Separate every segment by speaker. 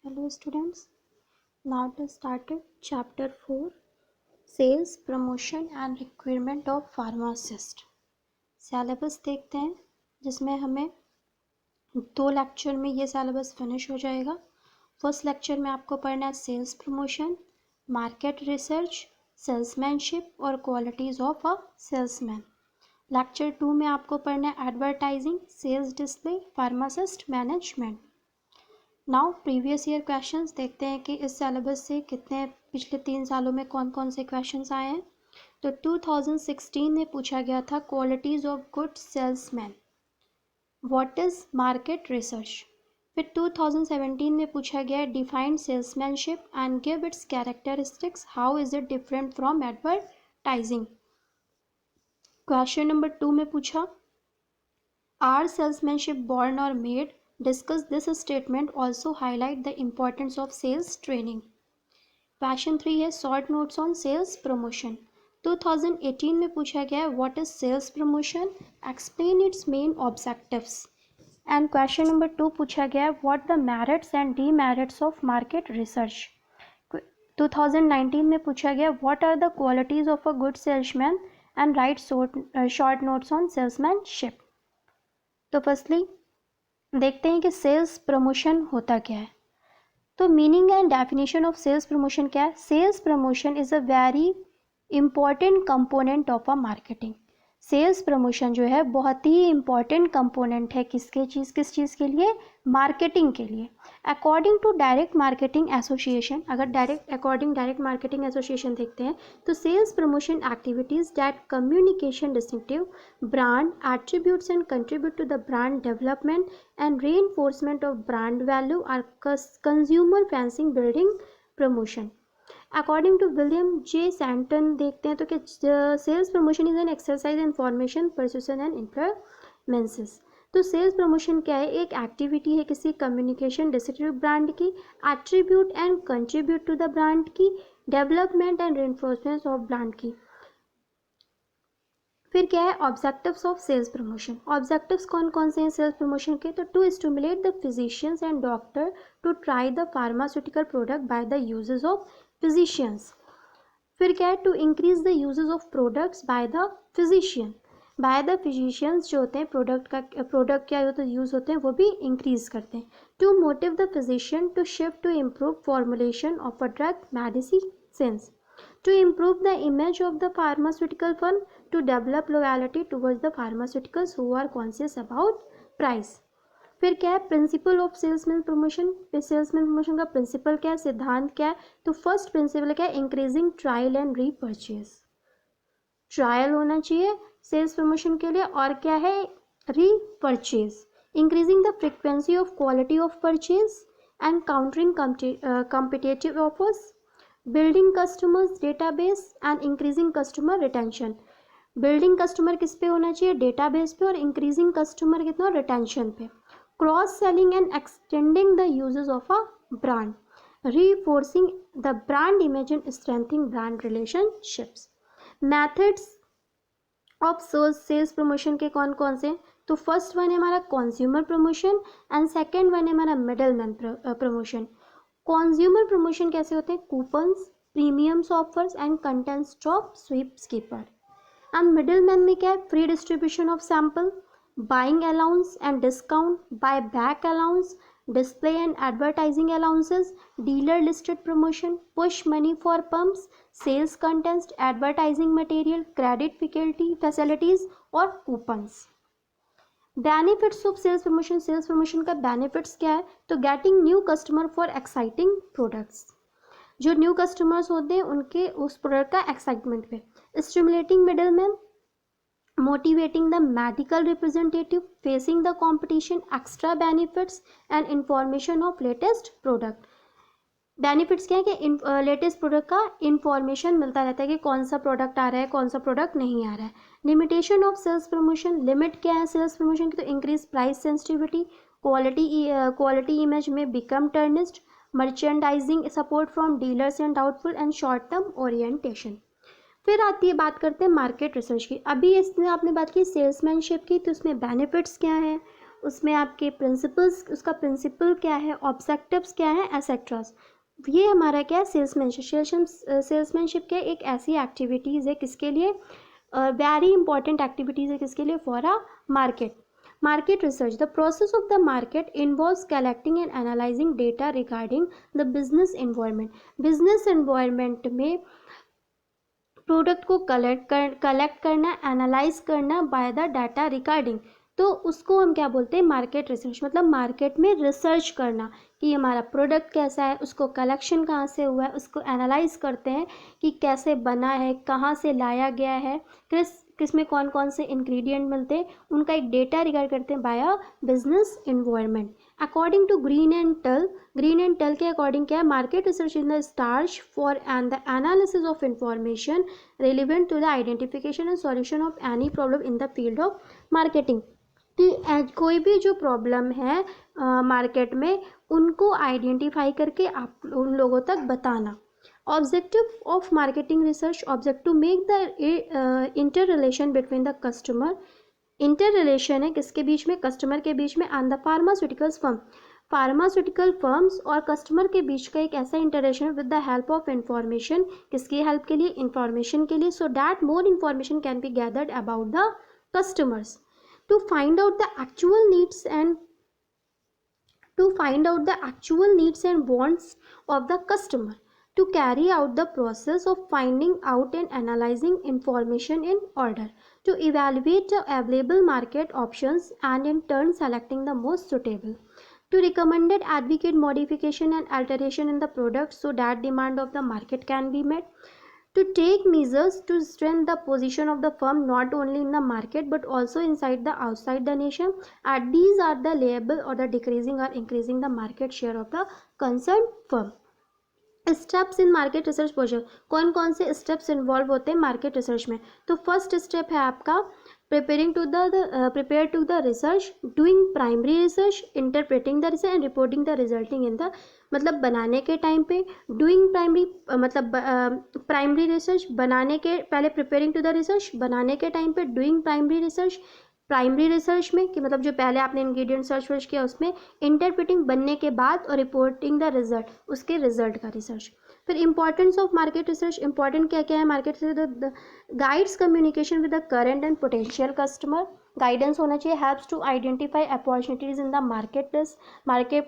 Speaker 1: Hello students, now to start it. Chapter 4 Sales, Promotion and Requirement of Pharmacist. Syllabus देखते हैं जिसमें हमें 2 lecture में ये सिलेबस फिनिश हो जाएगा। फर्स्ट लेक्चर में आपको पढ़ना है sales promotion, market research, salesmanship और qualities of a salesman. Lecture 2 में आपको पढ़ना है advertising, sales display, pharmacist management. Now previous year questions देखते हैं कि इस सिलेबस से कितने पिछले 3 सालों में कौन कौन से क्वेश्चंस आए हैं। तो 2016 में पूछा गया था qualities of good salesman, what is market research. फिर 2017 में पूछा गया defined salesmanship and give its characteristics, how is it different from advertising. Question number 2 में पूछा आर सेल्समैनशिप बॉर्न और made, discuss this statement, also highlight the importance of sales training. Question 3 है short notes on sales promotion. 2018 में पूछा गया है what is sales promotion, explain its main objectives. And question number 2 पूछा गया है what the merits and demerits of market research. 2019 में पूछा गया what are the qualities of a good salesman and write short notes on salesmanship. तो firstly देखते हैं कि सेल्स प्रमोशन होता क्या है। तो meaning and definition of sales promotion क्या है। Sales promotion is a very important component of a marketing. Sales promotion जो है बहुत ही इंपॉर्टेंट कंपोनेंट है किस चीज़ के लिए, मार्केटिंग के लिए। According to direct marketing association, अगर डायरेक्ट मार्केटिंग एसोसिएशन देखते हैं तो sales promotion activities that communication distinctive brand attributes and contribute to the brand development and reinforcement of brand value are consumer fencing building promotion. According to William J Stanton देखते हैं तो कि sales promotion is an exercise information persuasion and influences. तो sales promotion क्या है, एक activity है किसी कम्युनिकेशन डिस्ट्रीब्यूट ब्रांड की, attribute and contribute to the brand की, development and reinforcement of brand की। फिर क्या है objectives of sales promotion. Objectives कौन कौन से हैं सेल्स प्रमोशन के, तो to stimulate the physicians and doctor to try the pharmaceutical product by the uses of physicians. फिर क्या है to increase the uses of products by the physicians जो होते हैं प्रोडक्ट क्या होता है यूज़ होते हैं वो भी इंक्रीज करते हैं। To motive the physician to shift to improve formulation of a drug medicine, to improve the image of the pharmaceutical firm, to develop loyalty towards the pharmaceuticals who are conscious about price. फिर क्या है principle of salesman promotion. Salesman promotion का principal क्या है, सिद्धांत क्या है, तो फर्स्ट प्रिंसिपल क्या है increasing trial and repurchase. Trial होना चाहिए सेल्स प्रमोशन के लिए, और क्या है repurchase. Increasing the frequency of quality of purchase and countering competitive offers, building customers database and increasing customer retention. Building customer किस पे होना चाहिए, डेटाबेस पे, और इंक्रीजिंग कस्टमर कितना, रिटेंशन पे। Cross selling and extending the uses of a brand, reinforcing the brand image and strengthening brand relationships. Methods of sales promotion के कौन कौन से, तो फर्स्ट वन है हमारा consumer promotion and second one है हमारा middle man promotion. Consumer promotion कैसे होते हैं, coupons, premiums offers and contents drop sweeps keeper. And middle man में क्या है, free distribution of sample, buying allowance and discount, buy back allowance, display and advertising allowances, dealer listed promotion, push money for pumps, sales contents, advertising material, credit facilities और coupons. Benefits of sales promotion. Sales promotion का benefits क्या है, तो getting new customer for exciting products, जो new customers होते हैं उनके उस प्रोडक्ट का एक्साइटमेंट पे। Stimulating middleman, motivating the medical representative, facing the competition, extra benefits and information of latest product. Benefits क्या है कि लेटेस्ट प्रोडक्ट का इंफॉर्मेशन मिलता रहता है कि कौन सा प्रोडक्ट आ रहा है, कौन सा प्रोडक्ट नहीं आ रहा है। Limitation of sales promotion, limit क्या है सेल्स प्रमोशन की, तो increase price sensitivity, quality image में become tarnished, merchandising support from dealers and doubtful and short term orientation. फिर आती है बात करते हैं मार्केट रिसर्च की। अभी इसमें आपने बात की सेल्समैनशिप की, तो उसमें बेनिफिट्स क्या है उसमें आपके प्रिंसिपल्स, उसका प्रिंसिपल क्या है, ऑब्जेक्टिव्स क्या है, एसेट्रास। ये हमारा क्या है, सेल्समैनशिप। सेल्समैनशिप क्या एक ऐसी एक्टिविटीज़ है किसके लिए, वेरी इंपॉर्टेंट एक्टिविटीज़ है किसके लिए, for a market. Market research. The process of the market involves collecting and analyzing data regarding the business environment. Business environment में प्रोडक्ट को कलेक्ट करना, एनालाइज करना बाय द डाटा रिगार्डिंग, तो उसको हम क्या बोलते हैं, मार्केट रिसर्च। मतलब मार्केट में रिसर्च करना कि हमारा प्रोडक्ट कैसा है, उसको कलेक्शन कहाँ से हुआ है, उसको एनालाइज करते हैं कि कैसे बना है, कहाँ से लाया गया है, किस में कौन कौन से इंग्रेडिएंट मिलते हैं, उनका एक डेटा रिगार्ड करते हैं by a business environment. According to green and Tull के अकॉर्डिंग क्या है, market research in the starch for and the analysis of information relevant to the identification and solution of any problem in the field of marketing. कोई भी जो problem है market में, उनको identify करके आप उन लोगों तक बताना। Objective of marketing research, objective make the inter relation between the customer, inter relation है किसके बीच में, कस्टमर के बीच में, and the pharmaceuticals firm, pharmaceutical firms और कस्टमर के बीच का एक ऐसा interaction with the help of information, किसकी हेल्प के लिए, इंफॉर्मेशन के लिए, so that more information can be gathered about the customers to find out the actual needs and wants of the customer, to carry out the process of finding out and analyzing information in order to evaluate the available market options and in turn selecting the most suitable, to recommended advocate modification and alteration in the product so that demand of the market can be met, to take measures to strengthen the position of the firm not only in the market but also inside the outside the nation, and these are the liable or the decreasing or increasing the market share of the concerned firm. Steps in market research project, कौन कौन से steps involve होते हैं market research में, तो first step है आपका prepare to the research, doing primary research, interpreting the research and reporting the resulting in the, मतलब बनाने के टाइम पे डूइंग प्राइमरी, मतलब प्राइमरी रिसर्च बनाने के पहले, प्रिपेयरिंग टू द रिसर्च बनाने के टाइम पे, डूइंग प्राइमरी रिसर्च में कि मतलब जो पहले आपने इंग्रेडिएंट सर्च किया उसमें, इंटरप्रेटिंग बनने के बाद, और रिपोर्टिंग द रिजल्ट, उसके रिजल्ट का रिसर्च। फिर importance of market research, important क्या क्या है market research, guides communication with the current and potential customer, guidance होना चाहिए, helps to identify opportunities in the market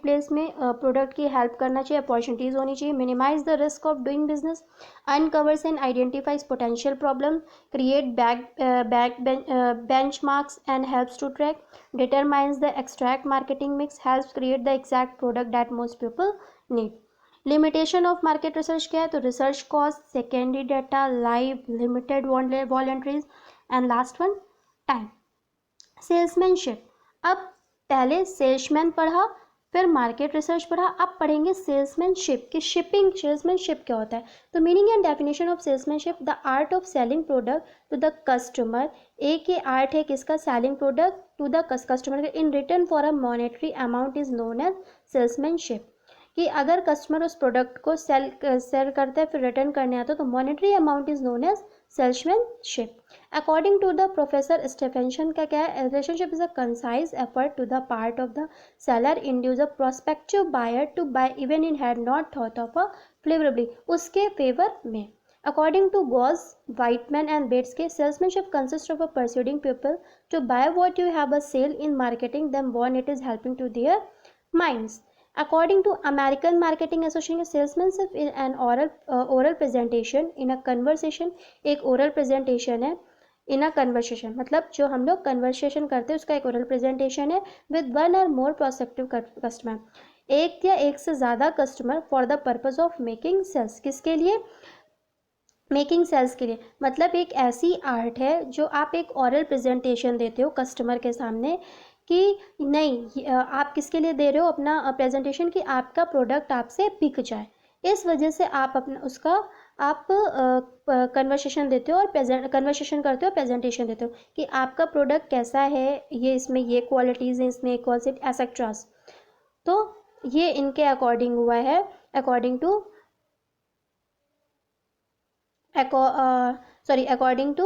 Speaker 1: place में प्रोडक्ट की हेल्प करना चाहिए, अपॉर्चुनिटीज़ होनी चाहिए, minimise the risk of doing business, uncovers and identifies potential problems, create benchmarks and helps to track, determines the exact marketing mix, helps create the exact product that most people need. Limitation of market research क्या है, तो research cost, secondary data, live limited voluntaries, and last one time. Salesmanship, अब पहले salesman पढ़ा, फिर market research पढ़ा, अब पढ़ेंगे सेल्समैनशिप कि सेल्समैनशिप क्या होता है। तो meaning and definition of salesmanship, the art of selling product to the customer, एक ये आर्ट है किसका, selling product to the customer in return for a monetary amount is known as salesmanship, कि अगर कस्टमर उस प्रोडक्ट को cell करते हैं फिर रिटर्न करने आता है तो monetary amount is known as salesmanship. According to the professor Stephenson का क्या है, relationship is a concise effort to the part of the seller induce a prospective buyer to buy even in had not thought of a favourably, उसके favour में। According to Gauss, Whiteman and Bates, salesmanship consists of a persuading people to buy what you have a sale in marketing them when it is helping to their minds. According to American Marketing Association, salesmanship is an oral presentation in a conversation. एक oral presentation है in a conversation, मतलब जो हम लोग conversation करते हैं उसका एक oral presentation है with one or more prospective customer, एक या एक से ज़्यादा customer for the purpose of making sales, किसके लिए, मेकिंग सेल्स के लिए। मतलब एक ऐसी आर्ट है जो आप एक ऑरल प्रेजेंटेशन देते हो कस्टमर के सामने कि नहीं, आप किसके लिए दे रहे हो अपना प्रेजेंटेशन, कि आपका प्रोडक्ट आपसे बिक जाए, इस वजह से आप अपना उसका आप कन्वर्सेशन देते हो और कन्वर्सेशन करते हो, प्रेजेंटेशन देते हो कि आपका प्रोडक्ट कैसा है, ये इसमें ये क्वालिटीज़ हैं, इसमें क्वालिटी एसेट्रास। तो ये इनके अकॉर्डिंग हुआ है, according to according to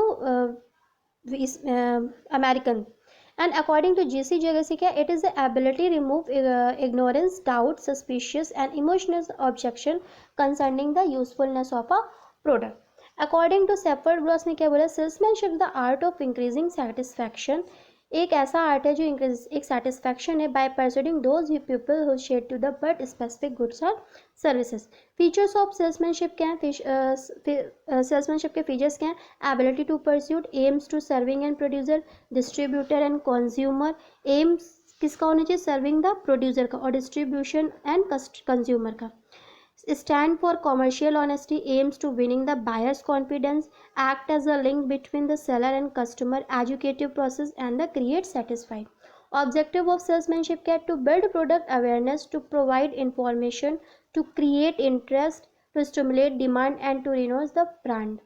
Speaker 1: American And according to GC Jagasi, it is the ability to remove ignorance, doubt, suspicious and emotional objection concerning the usefulness of a product. According to Shepard Gross ने क्या बोला, salesmanship the art of increasing satisfaction, एक ऐसा art है जो एक satisfaction है by pursuing those people who share to the but specific goods और सर्विसेज. फीचर्स ऑफ सेल्समैनशिप क्या है? सेल्समैनशिप के फीचर्स क्या हैं? Ability to pursuit, aims to serving and producer, distributor and consumer. Aims किसका होना चाहिए? सर्विंग द प्रोड्यूसर का, और डिस्ट्रीब्यूशन एंड कंज्यूमर का. Stand for commercial honesty, aims to winning the buyer's confidence, act as a link between the seller and customer, educative process and the create satisfied. Objective of salesmanship क्या है? To build product awareness, to provide information, to create interest, to stimulate demand and to renounce the brand.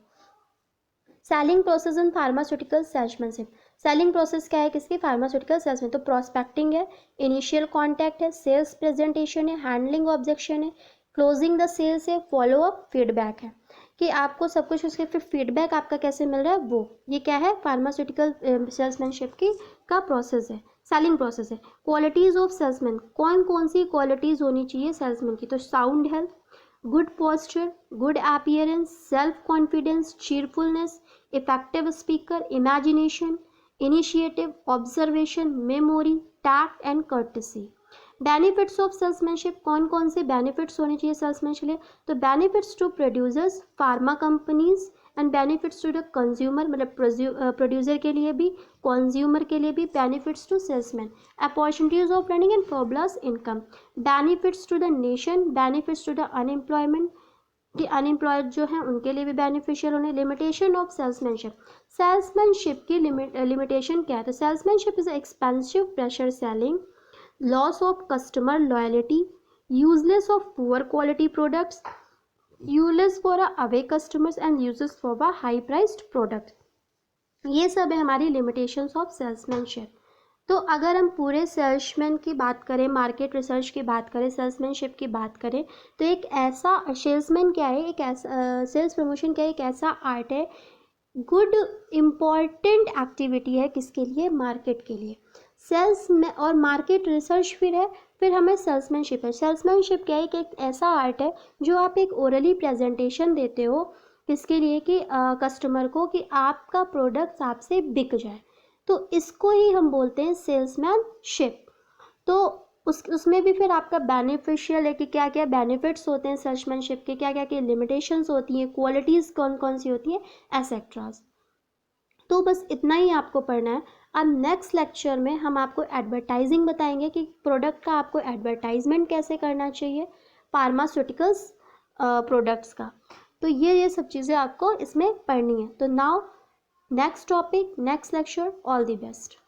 Speaker 1: Selling process in pharmaceutical salesmanship. Selling process क्या है किसकी? Pharmaceutical salesman. तो prospecting है, initial contact है, sales presentation है, handling objection है, closing the sales है, follow up, feedback है कि आपको सब कुछ उसके फिर फीडबैक आपका कैसे मिल रहा है वो. ये क्या है? फार्मास्यूटिकल सेल्समैनशिप की का प्रोसेस है, सेलिंग प्रोसेस है. क्वालिटीज ऑफ सेल्समैन, कौन कौन सी क्वालिटीज होनी चाहिए सेल्समैन की? तो sound health, good posture, good appearance, self confidence, cheerfulness, effective speaker, imagination, initiative, observation, memory, tact and courtesy. Benefits of salesmanship, कौन कौन से बेनिफिट्स होने चाहिए सेल्समैनशिप लिए? तो benefits to producers, pharma companies and benefits to the consumer, मतलब producer के लिए भी, कंज्यूमर के लिए भी. Benefits to salesman, opportunities of learning and favourable income. Benefits to the nation, benefits to the unemployment, कि अनएम्प्लॉयड जो हैं उनके लिए भी बेनिफिशियल होने. लिमिटेशन ऑफ सेल्समैनशिप, सेल्समैनशिप की लिमिटेशन क्या है? तो salesmanship is expensive pressure selling, loss of customer loyalty, useless of poor quality products, useless for away customers and useless for a high priced product. ये सब है हमारी limitations of salesmanship. तो अगर हम पूरे सेल्समैन की बात करें, मार्केट रिसर्च की बात करें, सेल्समैनशिप की बात करें, तो एक ऐसा सेल्समैन क्या है, एक ऐसा सेल्स प्रमोशन क्या है, एक ऐसा आर्ट है, गुड इम्पॉर्टेंट एक्टिविटी है किसके लिए? मार्केट के लिए. सेल्स में और मार्केट रिसर्च फिर हमें सेल्समैनशिप है. सेल्समैनशिप क्या है? कि एक ऐसा आर्ट है जो आप एक ओरली प्रेजेंटेशन देते हो किसके लिए? कि कस्टमर को, कि आपका प्रोडक्ट आपसे बिक जाए. तो इसको ही हम बोलते हैं सेल्समैनशिप. तो उसमें भी फिर आपका बेनिफिशियल है कि क्या क्या बेनिफिट्स होते हैं सेल्समैनशिप के, क्या क्या की लिमिटेशंस होती हैं, क्वालिटीज़ कौन कौन सी होती हैं, एसेट्रास. तो बस इतना ही आपको पढ़ना है. अब नेक्स्ट लेक्चर में हम आपको एडवर्टाइजिंग बताएंगे कि प्रोडक्ट का आपको एडवर्टाइजमेंट कैसे करना चाहिए फार्मास्यूटिकल्स प्रोडक्ट्स का. तो ये सब चीज़ें आपको इसमें पढ़नी है. तो now next topic, next lecture, all the best.